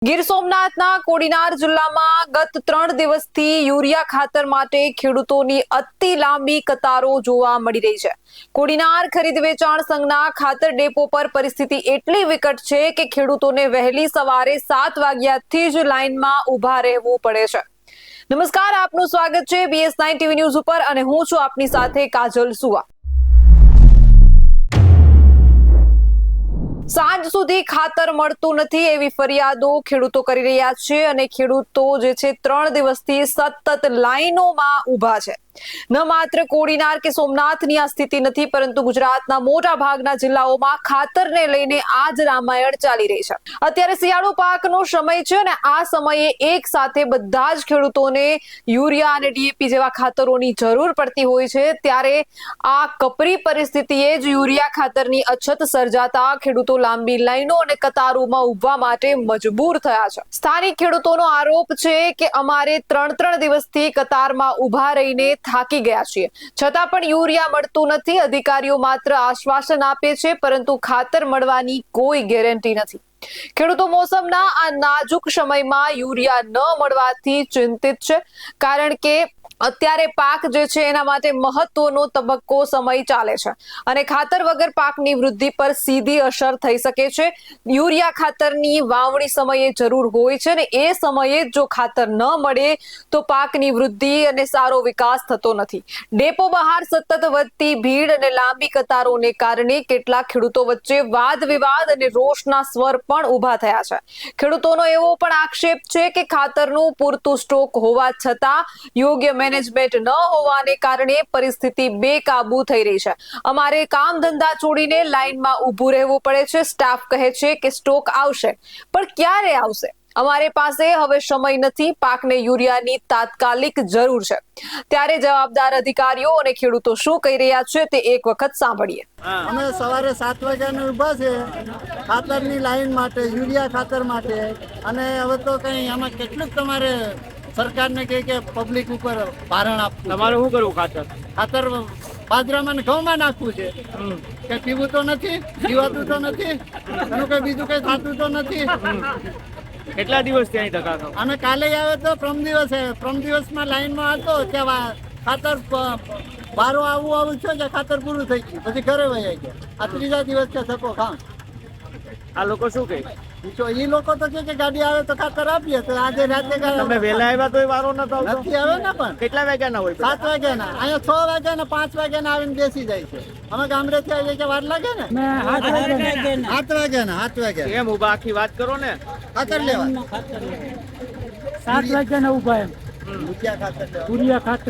ગીર સોમનાથના કોડીનાર જિલ્લામાં ગત 3 દિવસથી યુરિયા ખાતર માટે ખેડૂતોની અતિ લાંબી કતારો જોવા મળી રહી છે। કોડીનાર ખરીદ વેચાણ સંઘના ખાતર ડેપો પર પરિસ્થિતિ એટલી વિકટ છે કે ખેડૂતોને વહેલી સવારે 7 વાગ્યાથી જ લાઇનમાં ઊભા રહેવું પડે છે। નમસ્કાર, આપનું સ્વાગત છે BS9 ટીવી ન્યૂઝ ઉપર અને હું છું આપની સાથે કાજલ સુવા। સાંજ સુધી ખાતર મળતું નથી એવી ફરિયાદો ખેડૂતો કરી રહ્યા છે અને ખેડૂતો જે છે 3 દિવસથી સતત લાઈનોમાં ઊભા છે। ન માત્ર કોડીનાર કે સોમનાથની આ સ્થિતિ નથી, પરંતુ ગુજરાતના મોટા ભાગના જિલ્લાઓમાં ખાતરને લઈને આ જ રામાયણ ચાલી રહી છે। અત્યારે શિયાળુ પાકનો સમય છે અને આ સમયે એક સાથે બધા જ ખેડૂતોને યુરિયા અને DAP જેવા ખાતરોની જરૂર પડતી હોય છે। ત્યારે આ કપરી પરિસ્થિતિએ જ યુરિયા ખાતરની અછત સર્જાતા ખેડૂતો લાંબી લાઈનો અને કતારોમાં ઊભવા માટે મજબૂર થયા છે। સ્થાનિક ખેડૂતોનો આરોપ છે કે અમારે 3 દિવસથી કતારમાં ઊભા રહીને થાકી ગયા છીએ, છતાં પણ યુરિયા મળતું નથી। અધિકારીઓ માત્ર આશ્વાસન આપે છે, પરંતુ ખાતર મળવાની કોઈ ગેરંટી નથી। ખેડૂતો મોસમના આ નાજુક સમયમાં યુરિયા ન મળવાથી ચિંતિત છે, કારણ કે અત્યારે પાક જે છે એના માટે મહત્વનો તબક્કો સમય ચાલે છે અને ખાતર વગર પાકની વૃદ્ધિ પર સીધી અસર થઈ શકે છે। યુરિયા ખાતરની વાવણી સમયે જરૂર હોય છે ને એ સમયે જો ખાતર ન મળે તો પાકની વૃદ્ધિ અને સારો વિકાસ થતો નથી। ડેપો બહાર સતત વધતી ભીડ અને લાંબી કતારોને કારણે કેટલાક ખેડૂતો વચ્ચે વાદ વિવાદ અને રોષના સ્વર પણ ઊભા થયા છે। ખેડૂતોનો એવો પણ આક્ષેપ છે કે ખાતરનું પૂરતું સ્ટોક હોવા છતાં યોગ્ય મેનેજમેન્ટ ન હોવાને કારણે પરિસ્થિતિ બેકાબુ થઈ રહી છે। અમારે કામ ધંધા છોડીને લાઈનમાં ઊભું રહેવું પડે છે। સ્ટાફ કહે છે કે સ્ટોક આવશે, પણ ક્યારે આવશે? અમારે પાસે હવે સમય નથી, પાકને યુરિયાની તાત્કાલિક જરૂર છે। ત્યારે જવાબદાર અધિકારીઓ અને ખેડૂતો શું કહી રહ્યા છે તે એક વખત સાંભળીએ। અમે સવારે 7 વાગ્યાના ઊભા છે ખાતરની લાઈન માટે, યુરિયા ખાતર માટે। અને હવે તો કઈ આમાં કેટલું તમારે સરકારને કહે કે પબ્લિક ઉપર ભારણ આપવું। તમારે શું કરવું? ખાતર બાજરામાં ને ઘઉંમાં નાખવું છે કે પીવું તો નથી, પીવાતું તો નથી, એનું કઈ બીજું કઈ થતું તો નથી। કેટલા દિવસ ત્યાં ધક્કા? અમે કાલે આવ્યો તો પ્રમ દિવસમાં લાઈનમાં હતો ત્યાં ખાતર બારો આવું છે કે ખાતર પૂરું થઈ ગયું, પછી ઘરે વહી ગયા। આ 3જા દિવસ છે ધક્કો ખામ। આ લોકો શું કહે? એ લોકો તો કે ગાડી આવે તો ખાતર આપીએ, તો આજે રાતે તમે વહેલા આવ્યા તો વારો નતો આવતો? નથી આવે ને, પણ કેટલા વાગ્યાના હોય? 7 વાગ્યાના। અહીંયા 6 વાગ્યાના 5 વાગ્યાના આવીને બેસી જાય છે। અમે ગામડેથી આવીએ કે વાર લાગે ને? 7 વાગ્યાના એમ ઊભા આખી વાત કરો ને, ખાતર લેવા 7 વાગ્યાના ઊભા એમ યુરિયા ખાતર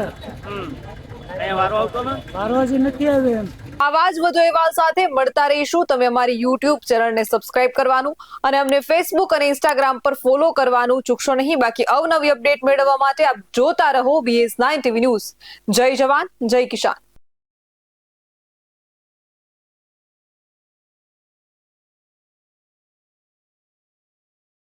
અહીંયા વારો આવતો ને? વારો હજી નથી આવ્યો એમ। આવા જ વધુ અહેવાલ સાથે મળતા રહીશું। તમે અમારી YouTube ચેનલને સબસ્ક્રાઇબ કરવાનું અને અમને Facebook અને Instagram પર ફોલો કરવાનું ચૂકશો નહીં। બાકી અવનવી અપડેટ મેળવવા માટે આપ જોતા રહો BS9 ટીવી ન્યૂઝ। જય જવાન, જય કિસાન।